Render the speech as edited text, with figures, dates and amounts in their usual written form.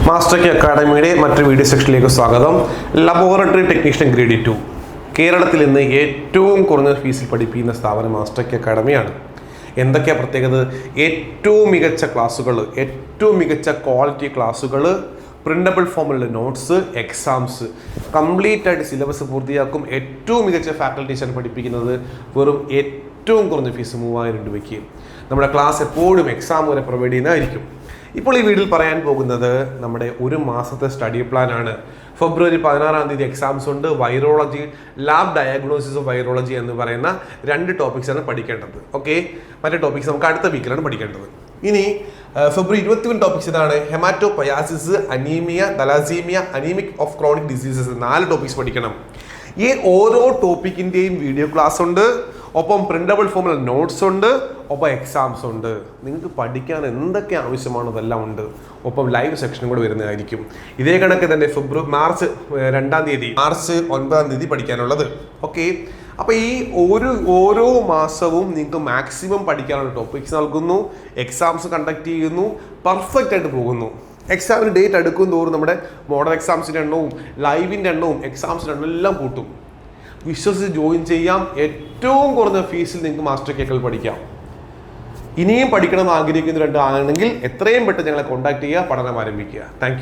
Master K അക്കാഡമിയുടെ മറ്റൊരു video സെക്ഷനിലേക്ക് സ്വാഗതം. ലബോറട്ടറി ടെക്നീഷ്യൻ ഗ്രേഡ് 2 കേരളത്തിൽ ഇന്ന് ഏറ്റവും കുറഞ്ഞ ഫീസിൽ പഠിപ്പിക്കുന്ന സ്ഥാപനം മാസ്റ്റർ കെ അക്കാഡമിയാണ്. എന്തൊക്കെയാണ് പ്രത്യേകത? ഏറ്റവും മികച്ച ക്ലാസ്സുകൾ, ഏറ്റവും മികച്ച ക്വാളിറ്റി ക്ലാസ്സുകൾ, പ്രിൻ്റബിൾ ഫോമിലുള്ള നോട്ട്സ്, എക്സാംസ് കംപ്ലീറ്റ് ആയിട്ട് സിലബസ് പൂർത്തിയാക്കും. ഏറ്റവും മികച്ച ഫാക്കൽറ്റീസാണ് പഠിപ്പിക്കുന്നത്. വെറും ഏറ്റവും കുറഞ്ഞ ഫീസ് 3000 രൂപയ്ക്ക്. നമ്മുടെ ക്ലാസ് എപ്പോഴും എക്സാം വരെ പ്രൊവൈഡ് ചെയ്യുന്നതായിരിക്കും. ഇപ്പോൾ ഈ വീഡിയോയിൽ പറയാൻ പോകുന്നത് നമ്മുടെ ഒരു മാസത്തെ സ്റ്റഡി പ്ലാൻ ആണ്. ഫെബ്രുവരി 16 എക്സാംസ് ഉണ്ട്. Virology, lab diagnosis of virology എന്ന് പറയുന്ന 2 ടോപ്പിക്സാണ് പഠിക്കേണ്ടത്. ഓക്കെ, മറ്റേ ടോപ്പിക്സ് നമുക്ക് അടുത്ത വീക്കിലാണ് പഠിക്കേണ്ടത്. ഇനി ഫെബ്രുവരി 21 ടോപ്പിക്സ് ഇതാണ്: haematopoiesis, anaemia, thalassaemia, anaemic of chronic diseases. 4 topics പഠിക്കണം. ഈ ഓരോ ടോപ്പിക്കിൻ്റെയും വീഡിയോ ക്ലാസ് ഉണ്ട്, ഒപ്പം പ്രിൻ്റബിൾ ഫോമിൽ നോട്ട്സ് ഉണ്ട്, ഒപ്പം എക്സാംസ് ഉണ്ട്. നിങ്ങൾക്ക് പഠിക്കാൻ എന്തൊക്കെ ആവശ്യമാണോ അതെല്ലാം ഉണ്ട്. ഒപ്പം ലൈവ് സെക്ഷനും കൂടെ വരുന്നതായിരിക്കും. ഇതേ കണക്ക് തന്നെ മാർച്ച് 9 പഠിക്കാനുള്ളത്. ഓക്കെ, അപ്പോൾ ഈ ഓരോ മാസവും നിങ്ങൾക്ക് മാക്സിമം പഠിക്കാനുള്ള ടോപ്പിക്സ് നൽകുന്നു, എക്സാംസ് കണ്ടക്ട് ചെയ്യുന്നു, പെർഫെക്റ്റ് ആയിട്ട് പോകുന്നു. എക്സാമിന് ഡേറ്റ് അടുക്കും തോറും നമ്മുടെ മോഡൽ എക്സാംസിൻ്റെ എണ്ണവും ലൈവിൻ്റെ എണ്ണവും എക്സാംസിൻ്റെ എണ്ണവും എല്ലാം കൂട്ടും. വിശ്വസിച്ച് ജോയിൻ ചെയ്യാം. ഏറ്റവും കുറഞ്ഞ ഫീസിൽ നിങ്ങൾക്ക് മാസ്റ്റർ കേക്കിൽ പഠിക്കാം. ഇനിയും പഠിക്കണം എന്ന് ആഗ്രഹിക്കുന്നവരാണെങ്കിൽ എത്രയും പെട്ടെന്ന് ഞങ്ങളെ കോൺടാക്ട് ചെയ്യുക, പഠനം ആരംഭിക്കുക. താങ്ക്